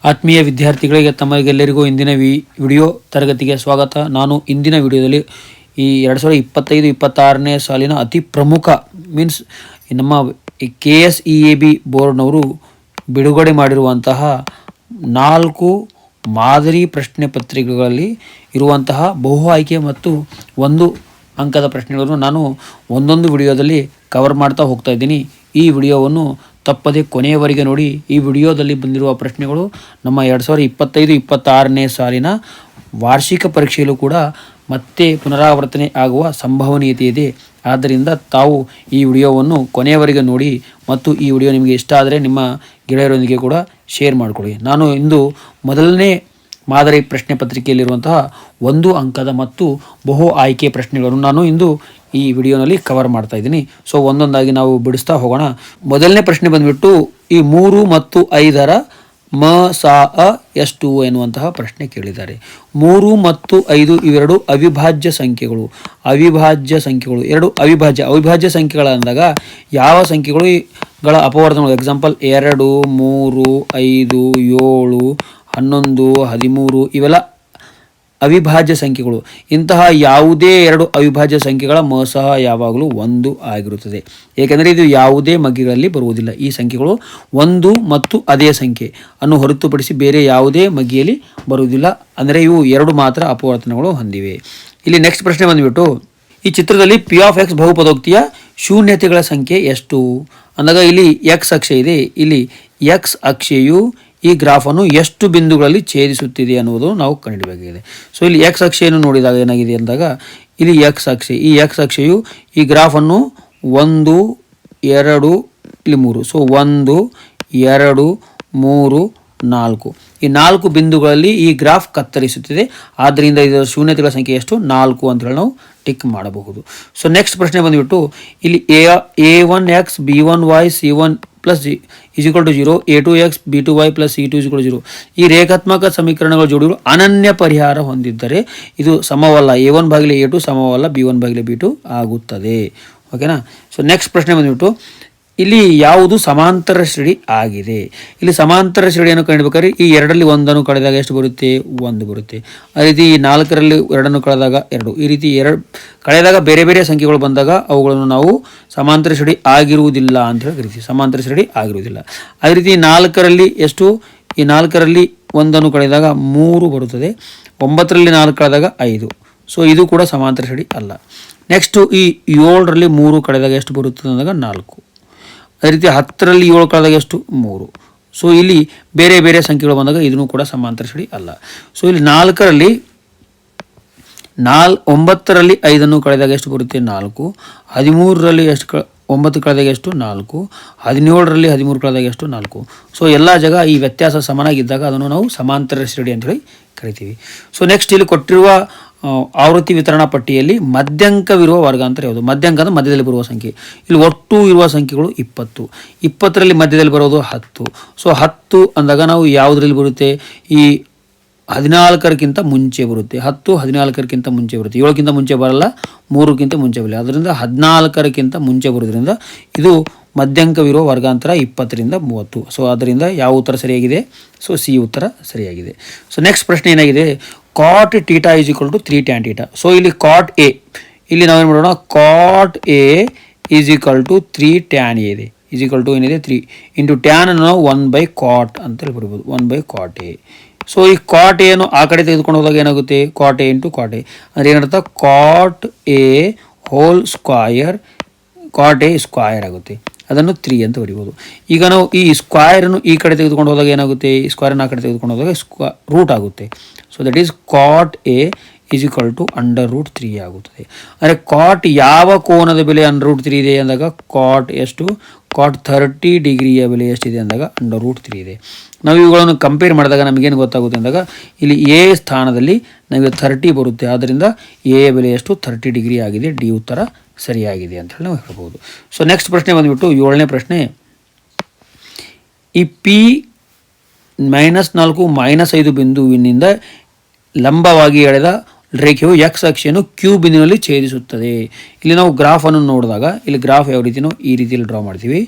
ಆತ್ಮೀಯ ವಿದ್ಯಾರ್ಥಿಗಳಿಗೆ ತಮಗೆಲ್ಲರಿಗೂ ಇಂದಿನ ವಿಡಿಯೋ ತರಗತಿಗೆ ಸ್ವಾಗತ. ನಾನು ಇಂದಿನ ವಿಡಿಯೋದಲ್ಲಿ ಈ 2025-26ನೇ ಸಾಲಿನ ಅತಿ ಪ್ರಮುಖ ಮೀನ್ಸ್ ನಮ್ಮ KSEAB ಬೋರ್ಡ್ನವರು ಬಿಡುಗಡೆ ಮಾಡಿರುವಂತಹ 4 ಮಾದರಿ ಪ್ರಶ್ನೆ ಪತ್ರಿಕೆಗಳಲ್ಲಿ ಇರುವಂತಹ ಬಹು ಆಯ್ಕೆ ಮತ್ತು 1 ಅಂಕದ ಪ್ರಶ್ನೆಗಳನ್ನು ನಾನು ಒಂದೊಂದು ವಿಡಿಯೋದಲ್ಲಿ ಕವರ್ ಮಾಡ್ತಾ ಹೋಗ್ತಾ ಇದ್ದೀನಿ. ಈ ವಿಡಿಯೋವನ್ನು ತಪ್ಪದೆ ಕೊನೆಯವರೆಗೆ ನೋಡಿ. ಈ ವಿಡಿಯೋದಲ್ಲಿ ಬಂದಿರುವ ಪ್ರಶ್ನೆಗಳು ನಮ್ಮ 2025-26ನೇ ಸಾಲಿನ ವಾರ್ಷಿಕ ಪರೀಕ್ಷೆಯಲ್ಲೂ ಕೂಡ ಮತ್ತೆ ಪುನರಾವರ್ತನೆ ಆಗುವ ಸಂಭವನೀಯತೆ ಇದೆ. ಆದ್ದರಿಂದ ತಾವು ಈ ವಿಡಿಯೋವನ್ನು ಕೊನೆಯವರೆಗೆ ನೋಡಿ ಮತ್ತು ಈ ವಿಡಿಯೋ ನಿಮಗೆ ಇಷ್ಟ ಆದರೆ ನಿಮ್ಮ ಗೆಳೆಯರೊಂದಿಗೆ ಕೂಡ ಶೇರ್ ಮಾಡಿಕೊಳ್ಳಿ. ನಾನು ಇಂದು ಮೊದಲನೇ ಮಾದರಿ ಪ್ರಶ್ನೆ ಪತ್ರಿಕೆಯಲ್ಲಿರುವಂತಹ 1 ಅಂಕದ ಮತ್ತು ಬಹು ಆಯ್ಕೆ ಪ್ರಶ್ನೆಗಳನ್ನು ನಾನು ಇಂದು ಈ ವಿಡಿಯೋನಲ್ಲಿ ಕವರ್ ಮಾಡ್ತಾ ಇದ್ದೀನಿ. ಸೊ ಒಂದೊಂದಾಗಿ ನಾವು ಬಿಡಿಸ್ತಾ ಹೋಗೋಣ. ಮೊದಲನೇ ಪ್ರಶ್ನೆ ಬಂದ್ಬಿಟ್ಟು ಈ 3 ಮತ್ತು 5ರ ಮ ಸಾ ಅ ಎಷ್ಟು ಎನ್ನುವಂತಹ ಪ್ರಶ್ನೆ ಕೇಳಿದ್ದಾರೆ. 3 ಮತ್ತು 5 ಇವೆರಡು ಅವಿಭಾಜ್ಯ ಸಂಖ್ಯೆಗಳು. ಎರಡು ಅವಿಭಾಜ್ಯ ಸಂಖ್ಯೆಗಳಂದಾಗ ಯಾವ ಸಂಖ್ಯೆಗಳ ಅಪವರ್ತನಗಳು, ಎಕ್ಸಾಂಪಲ್ 2, 3, 5, 7, 11, 13 ಇವೆಲ್ಲ ಅವಿಭಾಜ್ಯ ಸಂಖ್ಯೆಗಳು. ಇಂತಹ ಯಾವುದೇ 2 ಅವಿಭಾಜ್ಯ ಸಂಖ್ಯೆಗಳ ಮ ಸಹ ಯಾವಾಗಲೂ 1 ಆಗಿರುತ್ತದೆ. ಏಕೆಂದರೆ ಇದು ಯಾವುದೇ ಮಗ್ಗಿಗಳಲ್ಲಿ ಬರುವುದಿಲ್ಲ. ಈ ಸಂಖ್ಯೆಗಳು 1 ಮತ್ತು ಅದೇ ಸಂಖ್ಯೆ ಅನ್ನು ಹೊರತುಪಡಿಸಿ ಬೇರೆ ಯಾವುದೇ ಮಗ್ಗಿಯಲ್ಲಿ ಬರುವುದಿಲ್ಲ. ಅಂದರೆ ಇವು 2 ಮಾತ್ರ ಅಪವರ್ತನಗಳು ಹೊಂದಿವೆ. ಇಲ್ಲಿ ನೆಕ್ಸ್ಟ್ ಪ್ರಶ್ನೆ ಬಂದುಬಿಟ್ಟು ಈ ಚಿತ್ರದಲ್ಲಿ ಪಿ ಆಫ್ ಎಕ್ಸ್ ಬಹುಪದೋಕ್ತಿಯ ಶೂನ್ಯತೆಗಳ ಸಂಖ್ಯೆ ಎಷ್ಟು ಅಂದಾಗ ಇಲ್ಲಿ ಎಕ್ಸ್ ಅಕ್ಷ ಇದೆ. ಇಲ್ಲಿ ಎಕ್ಸ್ ಅಕ್ಷೆಯು ಈ ಗ್ರಾಫನ್ನು ಎಷ್ಟು ಬಿಂದುಗಳಲ್ಲಿ ಛೇದಿಸುತ್ತಿದೆ ಅನ್ನೋದು ನಾವು ಕಂಡುಹಿಡಿಯಬೇಕಾಗಿದೆ. ಸೊ ಇಲ್ಲಿ ಎಕ್ಸ್ ಅಕ್ಷೆಯನ್ನು ನೋಡಿದಾಗ ಏನಾಗಿದೆ ಅಂದಾಗ ಇಲ್ಲಿ ಎಕ್ಸ್ ಅಕ್ಷೆ, ಈ ಎಕ್ಸ್ ಅಕ್ಷೆಯು ಈ ಗ್ರಾಫನ್ನು 1, 2, ಇಲ್ಲಿ 3. ಸೊ 1, 2, 3, 4 ಈ 4 ಬಿಂದುಗಳಲ್ಲಿ ಈ ಗ್ರಾಫ್ ಕತ್ತರಿಸುತ್ತಿದೆ. ಆದ್ದರಿಂದ ಇದರ ಶೂನ್ಯತೆಗಳ ಸಂಖ್ಯೆ ಎಷ್ಟು? 4 ಅಂತ ಹೇಳಿ ನಾವು ಟಿಕ್ ಮಾಡಬಹುದು. ಸೊ ನೆಕ್ಸ್ಟ್ ಪ್ರಶ್ನೆ ಬಂದುಬಿಟ್ಟು ಇಲ್ಲಿ a1x b1y c1 plus =0, a2x b2y plus c2 0. ಈ ರೇಖಾತ್ಮಕ ಸಮೀಕರಣಗಳ ಜೋಡಿಗಳು ಅನನ್ಯ ಪರಿಹಾರ ಹೊಂದಿದ್ದರೆ ಇದು ಸಮವಲ್ಲ. a1/a2 ಸಮವಲ್ಲ b1/b2 ಆಗುತ್ತದೆ. ಓಕೆನಾ. ಸೊ ನೆಕ್ಸ್ಟ್ ಪ್ರಶ್ನೆ ಬಂದುಬಿಟ್ಟು ಇಲ್ಲಿ ಯಾವುದು ಸಮಾಂತರ ಶ್ರೇಣಿ ಆಗಿದೆ. ಇಲ್ಲಿ ಸಮಾಂತರ ಶ್ರೇಣಿಯನ್ನು ಕಂಡುಹಿಡಿಯಬೇಕಾದ್ರೆ ಈ 2ರಲ್ಲಿ 1 ಕಳೆದಾಗ ಎಷ್ಟು ಬರುತ್ತೆ? 1 ಬರುತ್ತೆ. ಅದೇ ರೀತಿ 4ರಲ್ಲಿ 2 ಕಳೆದಾಗ 2. ಈ ರೀತಿ 2 ಕಳೆದಾಗ ಬೇರೆ ಬೇರೆ ಸಂಖ್ಯೆಗಳು ಬಂದಾಗ ಅವುಗಳನ್ನು ನಾವು ಸಮಾಂತರ ಶ್ರೇಣಿ ಆಗಿರುವುದಿಲ್ಲ ಅಂತ ಹೇಳಿ ಕರಿತೀವಿ. ಸಮಾಂತರ ಶ್ರೇಣಿ ಆಗಿರುವುದಿಲ್ಲ. ಅದೇ ರೀತಿ 4ರಲ್ಲಿ ಎಷ್ಟು? ಈ 4ರಲ್ಲಿ 1 ಕಳೆದಾಗ 3 ಬರುತ್ತದೆ. 9ರಲ್ಲಿ 4 ಕಳೆದಾಗ 5. ಸೊ ಇದು ಕೂಡ ಸಮಾಂತರ ಶ್ರೇಣಿ ಅಲ್ಲ. ನೆಕ್ಸ್ಟು ಈ 7ರಲ್ಲಿ 3 ಕಳೆದಾಗ ಎಷ್ಟು ಬರುತ್ತದೆ ಅಂದಾಗ 4. ಅದೇ ರೀತಿ 10ರಲ್ಲಿ 7 ಕಳೆದಾಗ ಎಷ್ಟು? 3. ಸೊ ಇಲ್ಲಿ ಬೇರೆ ಬೇರೆ ಸಂಖ್ಯೆಗಳು ಬಂದಾಗ ಇದನ್ನು ಕೂಡ ಸಮಾಂತರ ಶ್ರೇಣಿ ಅಲ್ಲ. ಸೊ ಇಲ್ಲಿ 9ರಲ್ಲಿ 5 ಕಳೆದಾಗ ಎಷ್ಟು ಬರುತ್ತೆ? 4. 13ರಲ್ಲಿ 9 ಕಳೆದಾಗ ಎಷ್ಟು? 4. 17ರಲ್ಲಿ 13 ಕಳೆದಾಗ ಎಷ್ಟು? 4. ಸೊ ಎಲ್ಲ ಜಾಗ ಈ ವ್ಯತ್ಯಾಸ ಸಮನಾಗಿದ್ದಾಗ ಅದನ್ನು ನಾವು ಸಮಾಂತರ ಶ್ರೇಣಿ ಅಂತೇಳಿ ಕರಿತೀವಿ. ಸೊ ನೆಕ್ಸ್ಟ್ ಇಲ್ಲಿ ಕೊಟ್ಟಿರುವ ಆವೃತ್ತಿ ವಿತರಣಾ ಪಟ್ಟಿಯಲ್ಲಿ ಮಧ್ಯಂಕವಿರುವ ವರ್ಗಾಂತರ ಯಾವುದು? ಮಧ್ಯಂಕ ಅಂದರೆ ಮಧ್ಯದಲ್ಲಿ ಬರುವ ಸಂಖ್ಯೆ. ಇಲ್ಲಿ ಒಟ್ಟು ಇರುವ ಸಂಖ್ಯೆಗಳು 20. 20ರಲ್ಲಿ ಮಧ್ಯದಲ್ಲಿ ಬರೋದು 10. ಸೊ 10 ಅಂದಾಗ ನಾವು ಯಾವುದರಲ್ಲಿ ಬರುತ್ತೆ? ಈ 14ಕ್ಕಿಂತ ಮುಂಚೆ ಬರುತ್ತೆ. 10 14ಕ್ಕಿಂತ ಮುಂಚೆ ಬರುತ್ತೆ. 7ಕ್ಕಿಂತ ಮುಂಚೆ ಬರಲ್ಲ, 3ಕ್ಕಿಂತ ಮುಂಚೆ ಬರಲ್ಲ. ಅದರಿಂದ 14ಕ್ಕಿಂತ ಮುಂಚೆ ಬರೋದ್ರಿಂದ ಇದು ಮಧ್ಯಂಕವಿರುವ ವರ್ಗಾಂತರ 20ರಿಂದ 30. ಸೊ ಅದರಿಂದ ಯಾವ ಉತ್ತರ ಸರಿಯಾಗಿದೆ? ಸೊ ಸಿ ಉತ್ತರ ಸರಿಯಾಗಿದೆ. ಸೊ ನೆಕ್ಸ್ಟ್ ಪ್ರಶ್ನೆ ಏನಾಗಿದೆ? cot θ = 3 tan θ. ಸೊ ಇಲ್ಲಿ cot a, ಇಲ್ಲಿ ನಾವೇನು ಮಾಡೋಣ? cot a = 3 tan a ಇದೆ. ಏನಿದೆ? 3 ಇಂಟು ಟ್ಯಾನ್ ಅನ್ನು ನಾವು 1/cot ಅಂತೇಳಿ ಬರ್ಬೋದು. 1/cot a. ಸೊ ಈ cot a ಅನ್ನು ಆ ಕಡೆ ತೆಗೆದುಕೊಂಡು ಹೋದಾಗ ಏನಾಗುತ್ತೆ? cot a into cot a ಅಂದರೆ ಏನರ್ಥ? cot a whole square, cot a square ಆಗುತ್ತೆ. ಅದನ್ನು 3 ಅಂತ ಬರೀಬೋದು. ಈಗ ನಾವು ಈ ಸ್ಕ್ವಯರನ್ನು ಈ ಕಡೆ ತೆಗೆದುಕೊಂಡು ಹೋದಾಗ ಏನಾಗುತ್ತೆ? ಈ ಸ್ಕ್ವಯರನ್ನು ಆ ಕಡೆ ತೆಗೆದುಕೊಂಡು ಹೋದಾಗ ರೂಟ್ ಆಗುತ್ತೆ. So that is cot a = √3 ಆಗುತ್ತದೆ. ಅಂದರೆ cot ಯಾವ ಕೋನದ ಬೆಲೆ √3 ಇದೆ ಅಂದಾಗ cot ಎಷ್ಟು? cot 30 ಡಿಗ್ರಿಯ ಬೆಲೆ ಎಷ್ಟಿದೆ ಅಂದಾಗ √3 ಇದೆ. ನಾವು ಇವುಗಳನ್ನು ಕಂಪೇರ್ ಮಾಡಿದಾಗ ನಮಗೇನು ಗೊತ್ತಾಗುತ್ತೆ ಅಂದಾಗ ಇಲ್ಲಿ ಎ ಸ್ಥಾನದಲ್ಲಿ ನಮಗೆ 30 ಬರುತ್ತೆ. ಆದ್ದರಿಂದ ಎ ಬೆಲೆ ಎಷ್ಟು? 30 ಡಿಗ್ರಿ ಆಗಿದೆ. ಡಿ ಉತ್ತರ ಸರಿಯಾಗಿದೆ ಅಂತ ಹೇಳಿ ನಾವು ಹೇಳ್ಬೋದು. ಸೊ ನೆಕ್ಸ್ಟ್ ಪ್ರಶ್ನೆ ಬಂದುಬಿಟ್ಟು 7ನೇ ಪ್ರಶ್ನೆ. ಈ P-4 -5 ಬಿಂದುವಿನಿಂದ ಲಂಬವಾಗಿ ಎಳೆದ ರೇಖೆಯು ಎಕ್ಸ್ ಅಕ್ಷೆಯನ್ನು ಕ್ಯೂ ಬಿಂದುವಿನಲ್ಲಿ ಛೇದಿಸುತ್ತದೆ. ಇಲ್ಲಿ ನಾವು ಗ್ರಾಫನ್ನು ನೋಡಿದಾಗ ಇಲ್ಲಿ ಗ್ರಾಫ್ ಯಾವ ರೀತಿನೋ ಈ ರೀತಿಯಲ್ಲಿ ಡ್ರಾ ಮಾಡ್ತೀವಿ.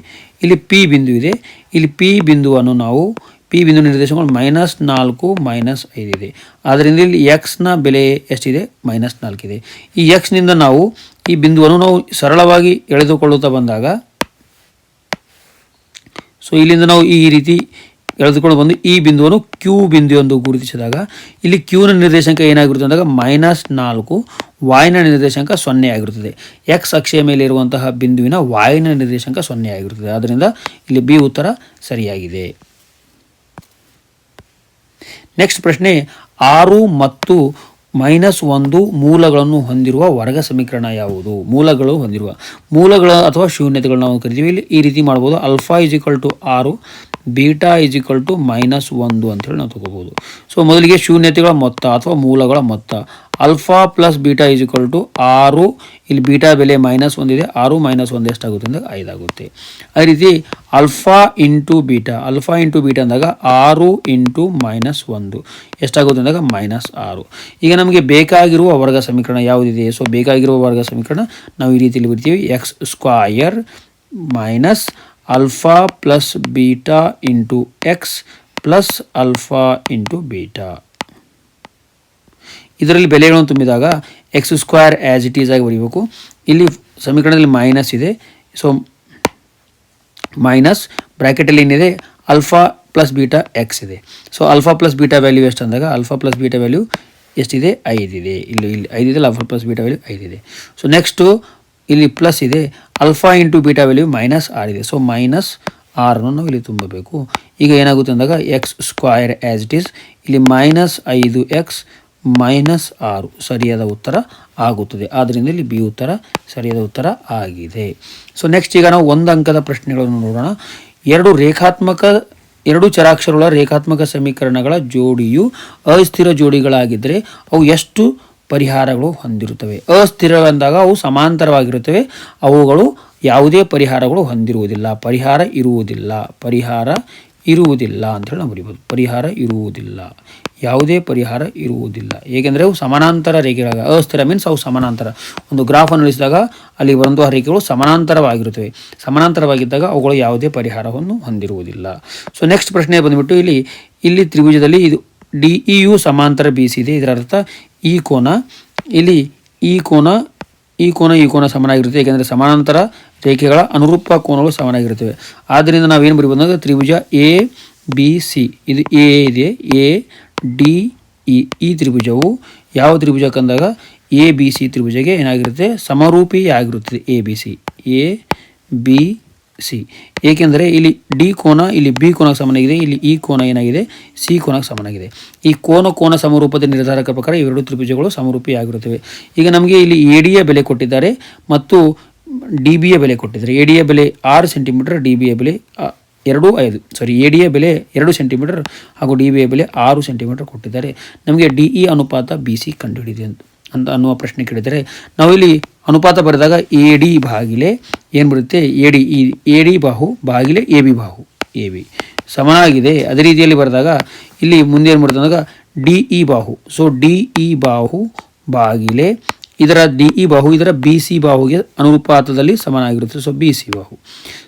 ಇಲ್ಲಿ ಪಿ ಬಿಂದು ಇದೆ. ಇಲ್ಲಿ ಪಿ ಬಿಂದುವನ್ನು ನಾವು ಪಿ ಬಿಂದು ನಿರ್ದೇಶಾಂಕಗಳು -4 -5 ಇದೆ. ಆದ್ದರಿಂದ ಇಲ್ಲಿ ಎಕ್ಸ್ನ ಬೆಲೆ ಎಷ್ಟಿದೆ? -4 ಇದೆ. ಈ ಎಕ್ಸ್ನಿಂದ ನಾವು ಈ ಬಿಂದುವನ್ನು ನಾವು ಸರಳವಾಗಿ ಎಳೆದುಕೊಳ್ಳುತ್ತಾ ಬಂದಾಗ, ಸೊ ಇಲ್ಲಿಂದ ನಾವು ಈ ರೀತಿ ಎಳೆದುಕೊಂಡು ಬಂದು ಈ ಬಿಂದುವನ್ನು ಕ್ಯೂ ಬಿಂದು ಎಂದು ಗುರುತಿಸಿದಾಗ ಇಲ್ಲಿ ಕ್ಯೂನ ನಿರ್ದೇಶಾಂಕ ಏನಾಗಿರುತ್ತೆ ಅಂದಾಗ -4, ವಾಯ್ನ ನಿರ್ದೇಶಾಂಕ 0 ಆಗಿರುತ್ತದೆ. ಎಕ್ಸ್ ಅಕ್ಷೆಯ ಮೇಲೆ ಇರುವಂತಹ ಬಿಂದುವಿನ ವಾಯ್ನ ನಿರ್ದೇಶಾಂಕ 0 ಆಗಿರುತ್ತದೆ. ಆದ್ದರಿಂದ ಇಲ್ಲಿ ಬಿ ಉತ್ತರ ಸರಿಯಾಗಿದೆ. ನೆಕ್ಸ್ಟ್ ಪ್ರಶ್ನೆ, 6 ಮತ್ತು -1 ಮೂಲಗಳನ್ನು ಹೊಂದಿರುವ ವರ್ಗ ಸಮೀಕರಣ ಯಾವುದು? ಮೂಲಗಳು ಅಥವಾ ಶೂನ್ಯತೆಗಳು ನಾವು ಕರಿತೀವಿ. ಇಲ್ಲಿ ಈ ರೀತಿ ಮಾಡ್ಬೋದು. α = 6, ಬೀಟಾ = -1 ಅಂತೇಳಿ ನಾವು ತಗೋಬೋದು. ಸೊ ಮೊದಲಿಗೆ ಶೂನ್ಯತೆಗಳ ಮೊತ್ತ ಅಥವಾ ಮೂಲಗಳ ಮೊತ್ತ α + ಬೀಟಾ = 6. ಇಲ್ಲಿ ಬೀಟಾ ಬೆಲೆ -1 ಇದೆ. 6 - 1 ಎಷ್ಟಾಗುತ್ತೆ ಅಂದರೆ 5 ಆಗುತ್ತೆ. ಅದೇ ರೀತಿ α × ಬೀಟಾ ಅಂದಾಗ 6 × -1 ಎಷ್ಟಾಗುತ್ತೆ ಅಂದಾಗ -6. ಈಗ ನಮಗೆ ಬೇಕಾಗಿರುವ ವರ್ಗ ಸಮೀಕರಣ ಯಾವುದಿದೆ? ಸೊ ಬೇಕಾಗಿರುವ ವರ್ಗ ಸಮೀಕರಣ ನಾವು ಈ ರೀತಿಯಲ್ಲಿ ಬರ್ತೀವಿ. x² α + beta × x + α × beta. ಇದರಲ್ಲಿ ಬೆಲೆಗಳನ್ನು ತುಂಬಿದಾಗ x² ಆ್ಯಸ್ ಇಟ್ ಈಸ್ ಆಗಿ ಬರೀಬೇಕು. ಇಲ್ಲಿ ಸಮೀಕರಣದಲ್ಲಿ ಮೈನಸ್ ಇದೆ. ಸೊ ಮೈನಸ್ ಬ್ರ್ಯಾಕೆಟಲ್ಲಿ ಏನಿದೆ? α + ಬೀಟಾ x ಇದೆ. ಸೊ α + ಬೀಟಾ ವ್ಯಾಲ್ಯೂ ಎಷ್ಟು ಅಂದಾಗ α + ಬೀಟಾ ವ್ಯಾಲ್ಯೂ ಎಷ್ಟಿದೆ? 5 ಇದೆ. ಇಲ್ಲಿ 5 ಇದೆ. α + ಬೀಟಾ ವ್ಯಾಲ್ಯೂ 5 ಇದೆ. ಸೊ ನೆಕ್ಸ್ಟು ಇಲ್ಲಿ ಪ್ಲಸ್ ಇದೆ. α × ಬೀಟಾ ವ್ಯಾಲ್ಯೂ -6 ಇದೆ. ಸೊ -6 ನಾವು ಇಲ್ಲಿ ತುಂಬಬೇಕು. ಈಗ ಏನಾಗುತ್ತೆ ಅಂದಾಗ x² ಆ್ಯಸ್ ಇಟ್ ಈಸ್, ಇಲ್ಲಿ -5x -6 ಸರಿಯಾದ ಉತ್ತರ ಆಗುತ್ತದೆ. ಆದ್ದರಿಂದ ಇಲ್ಲಿ ಬಿ ಉತ್ತರ ಸರಿಯಾದ ಉತ್ತರ ಆಗಿದೆ. ಸೊ ನೆಕ್ಸ್ಟ್ ಈಗ ನಾವು 1 ಅಂಕದ ಪ್ರಶ್ನೆಗಳನ್ನು ನೋಡೋಣ. ಎರಡು ಚರಾಕ್ಷರಗಳ ರೇಖಾತ್ಮಕ ಸಮೀಕರಣಗಳ ಜೋಡಿಯು ಅಸ್ಥಿರ ಜೋಡಿಗಳಾಗಿದ್ದರೆ ಅವು ಎಷ್ಟು ಪರಿಹಾರಗಳು ಹೊಂದಿರುತ್ತವೆ? ಅಸ್ಥಿರ ಅಂದಾಗ ಅವು ಸಮಾಂತರವಾಗಿರುತ್ತವೆ. ಅವುಗಳು ಯಾವುದೇ ಪರಿಹಾರಗಳು ಹೊಂದಿರುವುದಿಲ್ಲ. ಪರಿಹಾರ ಇರುವುದಿಲ್ಲ ಅಂತೇಳಿ ನಾವು ಬರೀಬೋದು. ಪರಿಹಾರ ಇರುವುದಿಲ್ಲ, ಯಾವುದೇ ಪರಿಹಾರ ಇರುವುದಿಲ್ಲ. ಏಕೆಂದರೆ ಅವು ಸಮಾನಾಂತರ ರೇಖೆಗಳಾಗ. ಅಸ್ಥಿರ ಮೀನ್ಸ್ ಅವು ಸಮಾನಾಂತರ. ಒಂದು ಗ್ರಾಫನ್ನು ಇಳಿಸಿದಾಗ ಅಲ್ಲಿ ಬರುವಂತಹ ರೇಖೆಗಳು ಸಮಾನಾಂತರವಾಗಿರುತ್ತವೆ. ಸಮಾನಾಂತರವಾಗಿದ್ದಾಗ ಅವುಗಳು ಯಾವುದೇ ಪರಿಹಾರವನ್ನು ಹೊಂದಿರುವುದಿಲ್ಲ. ಸೊ ನೆಕ್ಸ್ಟ್ ಪ್ರಶ್ನೆ ಬಂದುಬಿಟ್ಟು ಇಲ್ಲಿ ತ್ರಿಭುಜದಲ್ಲಿ ಇದು DEಯು ಸಮಾಂತರ BC ಇದೆ. ಇದರ ಅರ್ಥ ಈ ಕೋನ ಸಮನಾಗಿರುತ್ತೆ. ಏಕೆಂದರೆ ಸಮಾನಾಂತರ ರೇಖೆಗಳ ಅನುರೂಪ ಕೋನಗಳು ಸಮನಾಗಿರುತ್ತವೆ. ಆದ್ದರಿಂದ ನಾವೇನು ಬರೀಬೋದು ಅಂದರೆ ತ್ರಿಭುಜ ABC, ಇದು A ಇದೆ, ADE. ಈ ತ್ರಿಭುಜವು ಯಾವ ತ್ರಿಭುಜಕ್ಕಂದಾಗ ABC ತ್ರಿಭುಜಗೆ ಏನಾಗಿರುತ್ತೆ? ಸಮರೂಪಿಯಾಗಿರುತ್ತದೆ. ABC. ಏಕೆಂದರೆ ಇಲ್ಲಿ D ಕೋನ ಇಲ್ಲಿ B ಕೋನಕ್ಕೆ ಸಮನಾಗಿದೆ. ಇಲ್ಲಿ ಈ ಕೋನ ಏನಾಗಿದೆ? C ಕೋನಕ್ಕೆ ಸಮನಾಗಿದೆ. ಈ ಕೋನ ಸಮರೂಪದ ನಿರ್ಧಾರಕ ಪ್ರಕಾರ ಇವೆರಡು ತ್ರಿಭುಜಗಳು ಸಮರೂಪಿಯಾಗಿರುತ್ತವೆ. ಈಗ ನಮಗೆ ಇಲ್ಲಿ ADಯ ಬೆಲೆ ಕೊಟ್ಟಿದ್ದಾರೆ ಮತ್ತು DBಯ ಬೆಲೆ ಕೊಟ್ಟಿದ್ದಾರೆ. ADಯ ಬೆಲೆ 6 ಸೆಂಟಿಮೀಟರ್, DBಯ ಬೆಲೆ ADಯ ಬೆಲೆ 2 ಸೆಂಟಿಮೀಟರ್ ಹಾಗೂ DBಯ ಬೆಲೆ 6 ಸೆಂಟಿಮೀಟರ್ ಕೊಟ್ಟಿದ್ದಾರೆ. ನಮಗೆ DE ಅನುಪಾತ BC ಕಂಡುಹಿಡಿದೆ ಅಂತ ಅನ್ನುವ ಪ್ರಶ್ನೆ ಕೇಳಿದರೆ ನಾವು ಇಲ್ಲಿ ಅನುಪಾತ ಬರೆದಾಗ AD ಭಾಗಿಲೆ ಏನು ಬರುತ್ತೆ? AD ಬಾಹು ಭಾಗಿಲೆ AB ಬಾಹು ಸಮನಾಗಿದೆ. ಅದೇ ರೀತಿಯಲ್ಲಿ ಬರೆದಾಗ ಇಲ್ಲಿ ಮುಂದೆ ಏನು ಬರುತ್ತೆ ಅಂದಾಗ DE ಬಾಹು. ಸೊ DE ಬಾಹು ಭಾಗಿಲೆ ಇದರ DE ಬಾಹು ಇದರ BC ಬಾಹುಗೆ ಅನುಪಾತದಲ್ಲಿ ಸಮನಾಗಿರುತ್ತೆ. ಸೊ BC ಬಾಹು.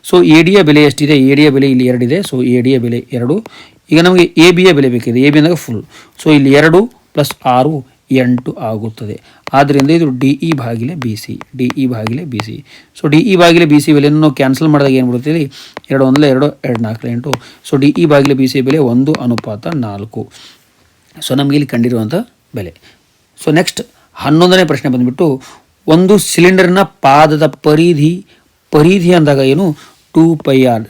ಸೊ ADಯ ಬೆಲೆ ಎಷ್ಟಿದೆ? ADಯ ಬೆಲೆ ಇಲ್ಲಿ 2 ಇದೆ. ಸೊ ADಯ ಬೆಲೆ 2. ಈಗ ನಮಗೆ ABಯ ಬೆಲೆ ಬೇಕಿದೆ. AB ಅಂದಾಗ ಫುಲ್. ಸೊ ಇಲ್ಲಿ 2 + 6 8 ಆಗುತ್ತದೆ. ಆದ್ದರಿಂದ ಇದು DE ಭಾಗಿಲೆ BC. So DE ಭಾಗಿಲೆ BC ಬೆಲೆಯನ್ನು ನಾವು ಕ್ಯಾನ್ಸಲ್ ಮಾಡಿದಾಗ ಏನು ಬರುತ್ತೆ? ಇಲ್ಲಿ 2 1 2 2 4 8. ಸೊ DE ಭಾಗಿಲೆ BC ಬೆಲೆ 1:4. ಸೊ ನಮಗೆ ಇಲ್ಲಿ ಕಂಡಿರುವಂಥ ಬೆಲೆ. ಸೊ ನೆಕ್ಸ್ಟ್ 11ನೇ ಪ್ರಶ್ನೆ ಬಂದುಬಿಟ್ಟು, ಒಂದು ಸಿಲಿಂಡರ್ನ ಪಾದದ ಪರಿಧಿ ಅಂದಾಗ ಏನು? 2πr.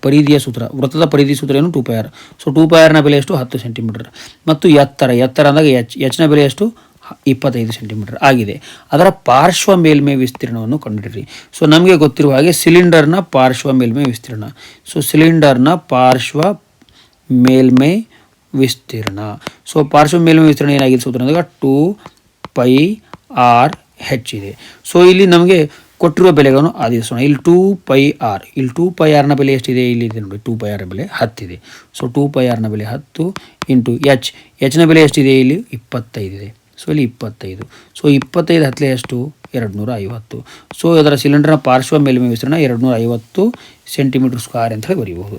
ಪರಿಧಿಯ ಸೂತ್ರ, ವೃತ್ತದ ಪರಿಧಿ ಸೂತ್ರ ಏನು? 2πr. ಸೊ 2πrನ ಬೆಲೆ ಎಷ್ಟು? 10 ಸೆಂಟಿಮೀಟರ್. ಮತ್ತು ಎತ್ತರ ಅಂದಾಗ ಎಚ್ನ ಬೆಲೆ ಎಷ್ಟು? 25 ಸೆಂಟಿಮೀಟರ್ ಆಗಿದೆ. ಅದರ ಪಾರ್ಶ್ವ ಮೇಲ್ಮೈ ವಿಸ್ತೀರ್ಣವನ್ನು ಕಂಡುಹಿಡಿಯಿರಿ. ಸೊ ನಮಗೆ ಗೊತ್ತಿರುವ ಹಾಗೆ ಸಿಲಿಂಡರ್ನ ಪಾರ್ಶ್ವ ಮೇಲ್ಮೈ ವಿಸ್ತೀರ್ಣ. ಸೊ ಸಿಲಿಂಡರ್ನ ಪಾರ್ಶ್ವ ಮೇಲ್ಮೈ ವಿಸ್ತೀರ್ಣ. ಸೊ ಪಾರ್ಶ್ವ ಮೇಲ್ಮೈ ವಿಸ್ತೀರ್ಣ ಏನಾಗಿದೆ ಸೂತ್ರ ಅಂದಾಗ 2πr/h ಇದೆ. ಸೊ ಇಲ್ಲಿ ನಮಗೆ ಕೊಟ್ಟಿರುವ ಬೆಲೆಗಳನ್ನು ಆದೇಶಿಸೋಣ. ಇಲ್ಲಿ 2πrನ ಬೆಲೆ ಎಷ್ಟಿದೆ? ಇಲ್ಲಿ ಇದೆ ನೋಡಿ, 2πr ಬೆಲೆ 10 ಇದೆ. ಸೊ 2πrನ ಬೆಲೆ 10 × hನ ಬೆಲೆ ಎಷ್ಟಿದೆ? ಇಲ್ಲಿ 25 ಇದೆ. ಸೊ ಇಲ್ಲಿ 25. ಸೊ 25 10 ಎಷ್ಟು? 250. ಸೊ ಇದರ ಸಿಲಿಂಡರ್ನ ಪಾರ್ಶ್ವ ಮೇಲ್ಮೈ ವಿಸ್ತೀರ್ಣ 250 ಸೆಂಟಿಮೀಟರ್ ಸ್ಕ್ವೇರ್ ಅಂತ ಹೇಳಿ ಬರೀಬಹುದು.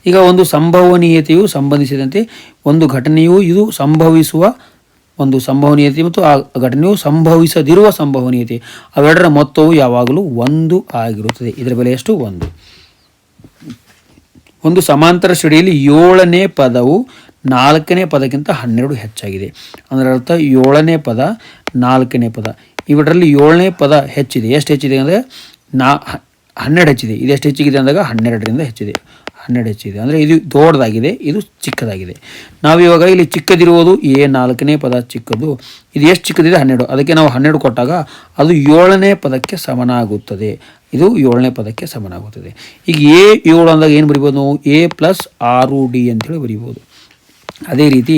ಈಗ ಒಂದು ಸಂಭವನೀಯತೆಯು ಸಂಬಂಧಿಸಿದಂತೆ ಒಂದು ಘಟನೆಯು ಇದು ಸಂಭವಿಸುವ ಒಂದು ಸಂಭವನೀಯತೆ ಮತ್ತು ಆ ಘಟನೆಯು ಸಂಭವಿಸದಿರುವ ಸಂಭವನೀಯತೆ ಅವೆರಡರ ಮೊತ್ತವು ಯಾವಾಗಲೂ 1 ಆಗಿರುತ್ತದೆ. ಇದರ ಬೆಲೆ ಎಷ್ಟು? 1. ಒಂದು ಸಮಾಂತರ ಶ್ರೇಣಿಯಲ್ಲಿ 7ನೇ ಪದವು 4ನೇ ಪದಕ್ಕಿಂತ 12 ಹೆಚ್ಚಾಗಿದೆ. ಅದರ ಅರ್ಥ 7ನೇ ಪದ 4ನೇ ಪದ ಇವೆರಡರಲ್ಲಿ 7ನೇ ಪದ ಹೆಚ್ಚಿದೆ. ಎಷ್ಟು ಹೆಚ್ಚಿದೆ ಅಂದರೆ 12 ಹೆಚ್ಚಿದೆ. ಇದು ಎಷ್ಟು ಹೆಚ್ಚಿಗಿದೆ ಅಂದಾಗ 12ರಿಂದ ಹೆಚ್ಚಿದೆ. 12 ಹೆಚ್ಚಿದೆ ಅಂದರೆ ಇದು ದೊಡ್ಡದಾಗಿದೆ, ಇದು ಚಿಕ್ಕದಾಗಿದೆ. ನಾವಿವಾಗ ಇಲ್ಲಿ ಚಿಕ್ಕದಿರುವುದು 4ನೇ ಪದ ಚಿಕ್ಕದು. ಇದು ಎಷ್ಟು ಚಿಕ್ಕದಿದೆ? 12. ಅದಕ್ಕೆ ನಾವು 12 ಕೊಟ್ಟಾಗ ಅದು 7ನೇ ಪದಕ್ಕೆ ಸಮನಾಗುತ್ತದೆ. ಇದು 7ನೇ ಪದಕ್ಕೆ ಸಮನಾಗುತ್ತದೆ. ಈಗ A7 ಅಂದಾಗ ಏನು ಬರಿಬೋದು ನಾವು? A+6D ಅಂತೇಳಿ ಬರಿಬೋದು. ಅದೇ ರೀತಿ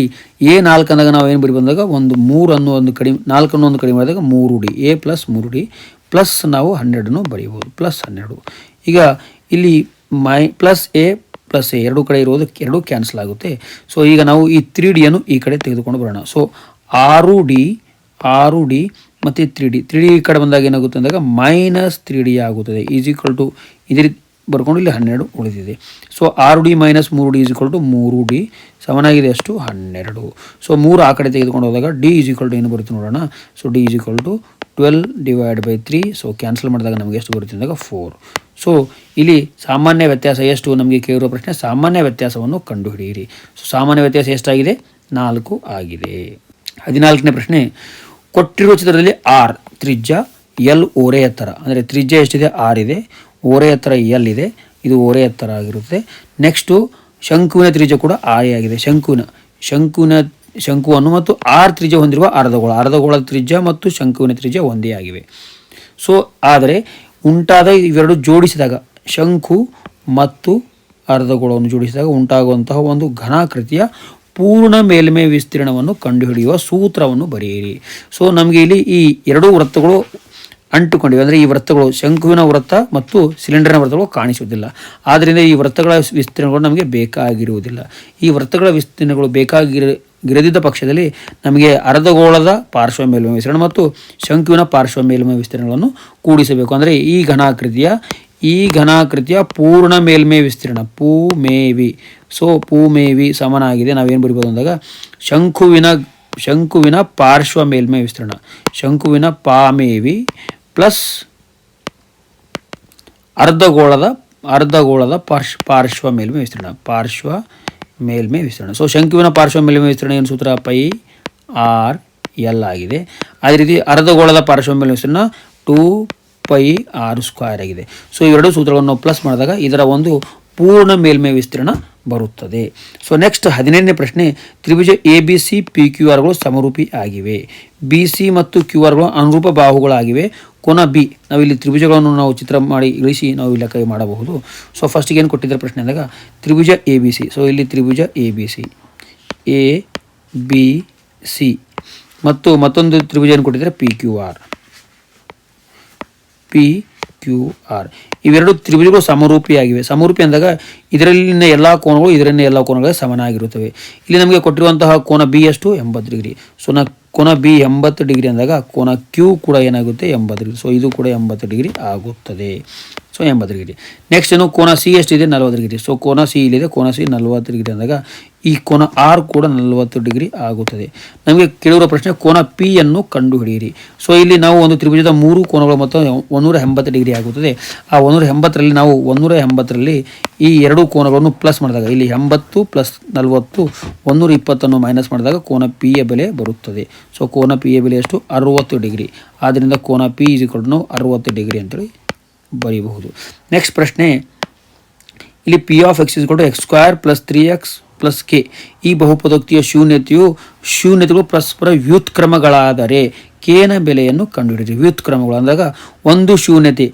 A4 ಅಂದಾಗ ನಾವು ಏನು ಬರಿಬೋದು ಅಂದಾಗ ಒಂದು 3 ಅನ್ನೋ ಒಂದು ಕಡಿಮೆ 4 ಅನ್ನೋ ಒಂದು ಕಡಿಮೆ ಮಾಡಿದಾಗ 3D A+3D ಪ್ಲಸ್ ನಾವು 12 ಬರೀಬೋದು +12. ಈಗ ಇಲ್ಲಿ +A ಎರಡು ಕಡೆ ಇರೋದು 2 ಕ್ಯಾನ್ಸಲ್ ಆಗುತ್ತೆ. ಸೊ ಈಗ ನಾವು ಈ 3Dಯನ್ನು ಈ ಕಡೆ ತೆಗೆದುಕೊಂಡು ಬರೋಣ. ಸೊ 6D ಮತ್ತು 3D ಈ ಕಡೆ ಬಂದಾಗ ಏನಾಗುತ್ತೆ ಅಂದಾಗ -3D ಆಗುತ್ತದೆ. = ಇದೇ ರೀತಿ ಬರ್ಕೊಂಡು ಇಲ್ಲಿ 12 ಉಳಿದಿದೆ. ಸೊ 6D - 3D = 3D ಸಮನಾಗಿದೆ ಎಷ್ಟು? 12. ಸೊ 3 ಆ ಕಡೆ ತೆಗೆದುಕೊಂಡು ಹೋದಾಗ D ಏನು ಬರುತ್ತೆ ನೋಡೋಣ. So D 12/3. ಸೊ ಕ್ಯಾನ್ಸಲ್ ಮಾಡಿದಾಗ ನಮಗೆ ಎಷ್ಟು ಬರುತ್ತೆ ಅಂದಾಗ 4. ಸೊ ಇಲ್ಲಿ ಸಾಮಾನ್ಯ ವ್ಯತ್ಯಾಸ ಎಷ್ಟು ನಮಗೆ ಕೇಳಿರೋ ಪ್ರಶ್ನೆ? ಸಾಮಾನ್ಯ ವ್ಯತ್ಯಾಸವನ್ನು ಕಂಡುಹಿಡಿಯಿರಿ. ಸೊ ಸಾಮಾನ್ಯ ವ್ಯತ್ಯಾಸ ಎಷ್ಟಾಗಿದೆ? 4 ಆಗಿದೆ. 14ನೇ ಪ್ರಶ್ನೆ, ಕೊಟ್ಟಿರುವ ಚಿತ್ರದಲ್ಲಿ R ತ್ರಿಜ್ಯ, L ಓರೆ ಎತ್ತರ. ಅಂದರೆ ತ್ರಿಜ್ಯ ಎಷ್ಟಿದೆ? R ಇದೆ, ಓರೆ ಎತ್ತರ L ಇದೆ. ಇದು ಓರೆ ಎತ್ತರ ಆಗಿರುತ್ತೆ. ನೆಕ್ಸ್ಟು ಶಂಕುವಿನ ತ್ರಿಜ್ಯ ಕೂಡ R ಆಗಿದೆ. ಶಂಕುವನ್ನು ಮತ್ತು R ತ್ರಿಜ್ಯ ಹೊಂದಿರುವ ಅರ್ಧಗೋಳದ ತ್ರಿಜ್ಯ ಮತ್ತು ಶಂಕುವಿನ ತ್ರಿಜ್ಯ ಒಂದೇ ಆಗಿವೆ. ಸೊ ಆದರೆ ಉಂಟಾದ ಇವೆರಡು ಜೋಡಿಸಿದಾಗ, ಶಂಕು ಮತ್ತು ಅರ್ಧಗೋಳವನ್ನು ಜೋಡಿಸಿದಾಗ ಉಂಟಾಗುವಂತಹ ಒಂದು ಘನಾಕೃತಿಯ ಪೂರ್ಣ ಮೇಲ್ಮೈ ವಿಸ್ತೀರ್ಣವನ್ನು ಕಂಡುಹಿಡಿಯುವ ಸೂತ್ರವನ್ನು ಬರೆಯಿರಿ. ಸೊ ನಮಗೆ ಇಲ್ಲಿ ಈ ಎರಡೂ ವೃತ್ತಗಳು ಅಂಟುಕೊಂಡಿವೆ. ಅಂದರೆ ಈ ವೃತ್ತಗಳು ಶಂಕುವಿನ ವೃತ್ತ ಮತ್ತು ಸಿಲಿಂಡರ್ನ ವೃತ್ತಗಳು ಕಾಣಿಸುವುದಿಲ್ಲ. ಆದ್ದರಿಂದ ಈ ವೃತ್ತಗಳ ವಿಸ್ತೀರ್ಣಗಳು ನಮಗೆ ಬೇಕಾಗಿರುವುದಿಲ್ಲ. ಈ ವೃತ್ತಗಳ ವಿಸ್ತೀರ್ಣಗಳು ಬೇಕಾಗಿರದಿದ್ದ ಪಕ್ಷದಲ್ಲಿ ನಮಗೆ ಅರ್ಧಗೋಳದ ಪಾರ್ಶ್ವ ಮೇಲ್ಮೈ ವಿಸ್ತೀರ್ಣ ಮತ್ತು ಶಂಕುವಿನ ಪಾರ್ಶ್ವ ಮೇಲ್ಮೈ ವಿಸ್ತೀರ್ಣಗಳನ್ನು ಕೂಡಿಸಬೇಕು. ಅಂದರೆ ಈ ಘನಾಕೃತಿಯ ಪೂರ್ಣ ಮೇಲ್ಮೈ ವಿಸ್ತೀರ್ಣ ಪೂಮೇವಿ. ಸೊ ಪೂಮೇವಿ ಸಮನಾಗಿದೆ. ನಾವೇನು ಬರಿಬೋದು ಅಂದಾಗ ಶಂಕುವಿನ ಪಾರ್ಶ್ವ ಮೇಲ್ಮೈ ವಿಸ್ತೀರ್ಣ ಶಂಕುವಿನ ಪಾಮೇವಿ ಪ್ಲಸ್ ಅರ್ಧಗೋಳದ ಪಾರ್ಶ್ವ ಮೇಲ್ಮೈ ವಿಸ್ತೀರ್ಣ. ಸೊ ಶಂಕುವಿನ ಪಾರ್ಶ್ವ ಮೇಲ್ಮೈ ವಿಸ್ತೀರ್ಣ ಏನು ಸೂತ್ರ? πr/l ಆಗಿದೆ. ಅದೇ ರೀತಿ ಅರ್ಧಗೋಳದ ಪಾರ್ಶ್ವ ಮೇಲ್ಮೈ ವಿಸ್ತೀರ್ಣ 2πr² ಆಗಿದೆ. ಸೊ ಇವೆರಡು ಸೂತ್ರಗಳನ್ನು ಪ್ಲಸ್ ಮಾಡಿದಾಗ ಇದರ ಒಂದು ಪೂರ್ಣ ಮೇಲ್ಮೈ ವಿಸ್ತೀರ್ಣ ಬರುತ್ತದೆ. ಸೊ ನೆಕ್ಸ್ಟ್ 15ನೇ ಪ್ರಶ್ನೆ, ತ್ರಿಭುಜ ABC PQRಗಳು ಸಮರೂಪಿ ಆಗಿವೆ. BC ಮತ್ತು QRಗಳು ಅನುರೂಪ ಬಾಹುಗಳಾಗಿವೆ. ಕೋನ B, ನಾವಿಲ್ಲಿ ತ್ರಿಭುಜಗಳನ್ನು ನಾವು ಚಿತ್ರ ಮಾಡಿ ಇಳಿಸಿ ನಾವು ಇಲ್ಲಿ ಲೆಕ್ಕ ಮಾಡಬಹುದು. ಸೊ ಫಸ್ಟಿಗೆ ಏನು ಕೊಟ್ಟಿದ್ದಾರೆ ಪ್ರಶ್ನೆ ಅಂದಾಗ ತ್ರಿಭುಜ ABC. ಸೊ ಇಲ್ಲಿ ತ್ರಿಭುಜ ABC ಮತ್ತು ಮತ್ತೊಂದು ತ್ರಿಭುಜ ಏನು ಕೊಟ್ಟಿದ್ದಾರೆ? PQR. ಇವೆರಡು ತ್ರಿಭುಜಗಳು ಸಮರೂಪಿಯಾಗಿವೆ. ಸಮರೂಪಿ ಅಂದಾಗ ಇದರಲ್ಲಿನ ಎಲ್ಲ ಕೋನಗಳು ಎಲ್ಲ ಕೋನಗಳಿಗೆ ಸಮನಾಗಿರುತ್ತವೆ. ಇಲ್ಲಿ ನಮಗೆ ಕೊಟ್ಟಿರುವಂತಹ ಕೋನ B ಎಷ್ಟು? 80 ಡಿಗ್ರಿ. ಸೊ ಕೋನ B 80 ಡಿಗ್ರಿ ಅಂದಾಗ ಕೋನ Q ಕೂಡ ಏನಾಗುತ್ತೆ? 80 ಡಿಗ್ರಿ. ಸೊ ಇದು ಕೂಡ 80 ಡಿಗ್ರಿ ಆಗುತ್ತದೆ. So 80 degree. ನೆಕ್ಸ್ಟ್ ಏನು? ಕೋನ C ಎಷ್ಟಿದೆ? 40 ಡಿಗ್ರಿ. ಸೊ ಕೋನ C ಇಲ್ಲಿದೆ. ಕೋನ C 40 ಡಿಗ್ರಿ ಅಂದಾಗ ಈ ಕೋನ R ಕೂಡ 40 ಡಿಗ್ರಿ ಆಗುತ್ತದೆ. ನಮಗೆ ಕೇಳಿರೋ ಪ್ರಶ್ನೆ ಕೋನ P ಅನ್ನು ಕಂಡುಹಿಡಿಯಿರಿ. ಸೊ ಇಲ್ಲಿ ನಾವು ಒಂದು ತ್ರಿಭುಜದ 3 ಕೋನಗಳು ಮತ್ತು 180 ಡಿಗ್ರಿ ಆಗುತ್ತದೆ. ಆ 180ರಲ್ಲಿ ನಾವು 180ರಲ್ಲಿ ಈ ಎರಡು ಕೋನಗಳನ್ನು ಪ್ಲಸ್ ಮಾಡಿದಾಗ ಇಲ್ಲಿ 80 + 40 120 ಮೈನಸ್ ಮಾಡಿದಾಗ ಕೋನ P ಯ ಬೆಲೆ ಬರುತ್ತದೆ. ಸೊ ಕೋನ P ಯ ಬೆಲೆ ಎಷ್ಟು? 60 ಡಿಗ್ರಿ. ಆದ್ದರಿಂದ ಕೋನ P = 60 ಡಿಗ್ರಿ ಅಂತೇಳಿ ಬರೀಬಹುದು. ನೆಕ್ಸ್ಟ್ ಪ್ರಶ್ನೆ, ಇಲ್ಲಿ P of x = x² + 3x + k. ಈ ಬಹುಪದೋಕ್ತಿಯ ಶೂನ್ಯತೆಗಳು ಪರಸ್ಪರ ವ್ಯುತ್ಕ್ರಮಗಳಾದರೆ k ನ ಬೆಲೆಯನ್ನು ಕಂಡುಹಿಡಿಯಿರಿ. ವ್ಯುತ್ಕ್ರಮಗಳು ಅಂದಾಗ ಒಂದು ಶೂನ್ಯತೆ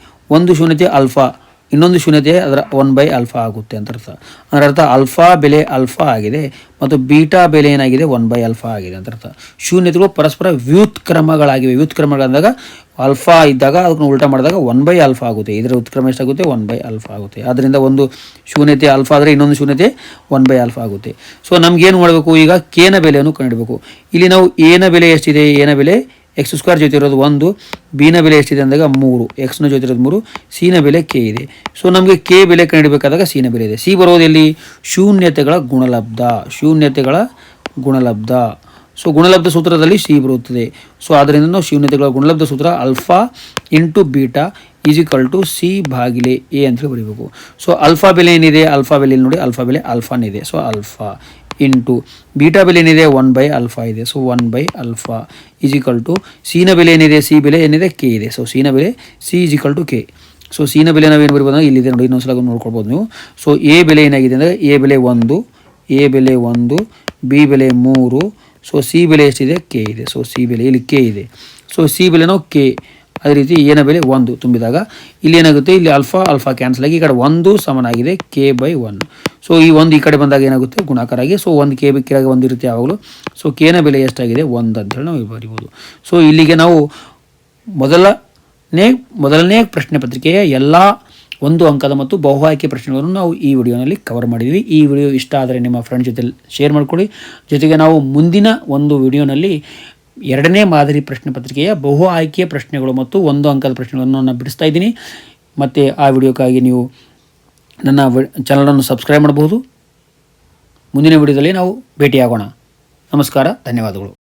ಆಲ್ಫಾ, ಇನ್ನೊಂದು ಶೂನ್ಯತೆ ಅದರ 1/α ಆಗುತ್ತೆ ಅಂತ ಅರ್ಥ. ಅದರ ಅರ್ಥ ಆಲ್ಫಾ ಬೆಲೆ ಆಲ್ಫಾ ಆಗಿದೆ ಮತ್ತು ಬೀಟಾ ಬೆಲೆ ಏನಾಗಿದೆ? 1/α ಆಗಿದೆ ಅಂತ ಅರ್ಥ. ಶೂನ್ಯತೆಗಳು ಪರಸ್ಪರ ವ್ಯುತ್ಕ್ರಮಗಳಾಗಿವೆ. ವ್ಯುತ್ಕ್ರಮಗಳಂದಾಗ ಆಲ್ಫಾ ಇದ್ದಾಗ ಅದನ್ನು ಉಲ್ಟಾ ಮಾಡಿದಾಗ 1/α ಆಗುತ್ತೆ. ಇದರ ಉತ್ಕ್ರಮ ಎಷ್ಟಾಗುತ್ತೆ? 1/α ಆಗುತ್ತೆ. ಆದ್ದರಿಂದ ಒಂದು ಶೂನ್ಯತೆ ಆಲ್ಫಾ ಆದರೆ ಇನ್ನೊಂದು ಶೂನ್ಯತೆ 1/α ಆಗುತ್ತೆ. ಸೊ ನಮ್ಗೇನು ಮಾಡಬೇಕು? ಈಗ ಕೆ ನ ಬೆಲೆಯನ್ನು ಕಂಡುಹಿಡಬೇಕು. ಇಲ್ಲಿ ನಾವು ಎ ನ ಬೆಲೆ ಎಷ್ಟಿದೆ? ಎ ನ ಬೆಲೆ ಎಕ್ಸ್ ಸ್ಕ್ವೇರ್ ಜೊತೆ ಇರೋದು 1, ಬಿನ ಬೆಲೆ ಎಷ್ಟಿದೆ ಅಂದಾಗ 3, ಎಕ್ಸ್ನ ಜೊತೆ ಇರೋದು 3, ಸಿನ ಬೆಲೆ ಕೆ ಇದೆ. ಸೊ ನಮಗೆ ಕೆ ಬೆಲೆ ಕಂಡುಹಿಡಬೇಕಾದಾಗ ಸಿನ ಬೆಲೆ ಇದೆ. ಸಿ ಬರೋದು ಎಲ್ಲಿ? ಶೂನ್ಯತೆಗಳ ಗುಣಲಬ್ಧ. ಸೊ ಗುಣಲಬ್ಧ ಸೂತ್ರದಲ್ಲಿ ಸಿ ಬರುತ್ತದೆ. ಸೊ ಆದ್ದರಿಂದ ನಾವು ಶೂನ್ಯತೆಗಳ ಗುಣಲಬ್ಧ ಸೂತ್ರ alpha into beta equal to C ಭಾಗಿಲೆ ಎ ಅಂತೇಳಿ ಬರೀಬೇಕು. ಸೊ ಆಲ್ಫಾ ಬೆಲೆ ಏನಿದೆ? ಆಲ್ಫಾ ಬೆಲೆ ನೋಡಿ, ಆಲ್ಫಾ ಬೆಲೆ ಆಲ್ಫಾನಿದೆ. ಸೊ ಆಲ್ಫಾ ಇಂಟು ಬೀಟಾ ಬೆಲೆ ಏನಿದೆ? 1/α ಇದೆ. ಸೊ 1/α ಈಜಿಕಲ್ ಟು ಸಿನ ಬೆಲೆ ಏನಿದೆ? ಸಿ ಬೆಲೆ ಏನಿದೆ? ಕೆ ಇದೆ. ಸೊ ಸಿನ ಬೆಲೆ C equal to K. So ಸಿನ ಬೆಲೆ ನಾವೇನು ಬರೀಬೋದು? ಇಲ್ಲಿದೆ ನೋಡಿ, ಇನ್ನೊಂದ್ಸಲ ನೋಡ್ಕೊಳ್ಬೋದು ನೀವು. ಸೊ ಎ ಬೆಲೆ ಏನಾಗಿದೆ ಅಂದರೆ ಎ ಬೆಲೆ 1, ಬಿ ಬೆಲೆ 3, ಸೊ ಸಿ ಬೆಲೆ ಎಷ್ಟಿದೆ? ಕೆ ಇದೆ. ಸೊ ಸಿ ಬೆಲೆ ಇಲ್ಲಿ ಕೆ ಇದೆ. ಸೊ ಸಿ ಬೆಲೆ ನಾವು ಕೆ, ಅದೇ ರೀತಿ ಎನ ಬೆಲೆ 1 ತುಂಬಿದಾಗ ಇಲ್ಲಿ ಏನಾಗುತ್ತೆ? ಇಲ್ಲಿ ಆಲ್ಫಾ ಕ್ಯಾನ್ಸಲ್ ಆಗಿ ಈ ಕಡೆ 1 ಸಮನಾಗಿದೆ k/1. ಸೊ ಈ 1 ಈ ಕಡೆ ಬಂದಾಗ ಏನಾಗುತ್ತೆ? ಗುಣಾಕಾರ ಆಗಿ. ಸೊ 1 ಕೆ ಕೆಳಗೆ 1 ಇರುತ್ತೆ ಯಾವಾಗಲೂ. ಸೊ ಕೆನ ಬೆಲೆ ಎಷ್ಟಾಗಿದೆ? 1 ಅಂತೇಳಿ ನಾವು ಬರಿಬೋದು. ಸೊ ಇಲ್ಲಿಗೆ ನಾವು ಮೊದಲನೇ ಪ್ರಶ್ನೆ ಪತ್ರಿಕೆಯ ಎಲ್ಲ 1 ಅಂಕದ ಮತ್ತು ಬಹು ಆಯ್ಕೆ ಪ್ರಶ್ನೆಗಳನ್ನು ನಾವು ಈ ವಿಡಿಯೋನಲ್ಲಿ ಕವರ್ ಮಾಡಿದ್ವಿ. ಈ ವಿಡಿಯೋ ಇಷ್ಟ ಆದರೆ ನಿಮ್ಮ ಫ್ರೆಂಡ್ ಜೊತೆ ಶೇರ್ ಮಾಡಿಕೊಳ್ಳಿ. ಜೊತೆಗೆ ನಾವು ಮುಂದಿನ ಒಂದು ವಿಡಿಯೋನಲ್ಲಿ 2ನೇ ಮಾದರಿ ಪ್ರಶ್ನೆ ಪತ್ರಿಕೆಯ ಬಹು ಆಯ್ಕೆಯ ಪ್ರಶ್ನೆಗಳು ಮತ್ತು 1 ಅಂಕದ ಪ್ರಶ್ನೆಗಳನ್ನು ನಾನು ಬಿಡಿಸ್ತಾ ಇದ್ದೀನಿ. ಮತ್ತು ಆ ವಿಡಿಯೋಕ್ಕಾಗಿ ನೀವು ನನ್ನ ಚಾನಲನ್ನು ಸಬ್ಸ್ಕ್ರೈಬ್ ಮಾಡಬಹುದು. ಮುಂದಿನ ವಿಡಿಯೋದಲ್ಲಿ ನಾವು ಭೇಟಿಯಾಗೋಣ. ನಮಸ್ಕಾರ, ಧನ್ಯವಾದಗಳು.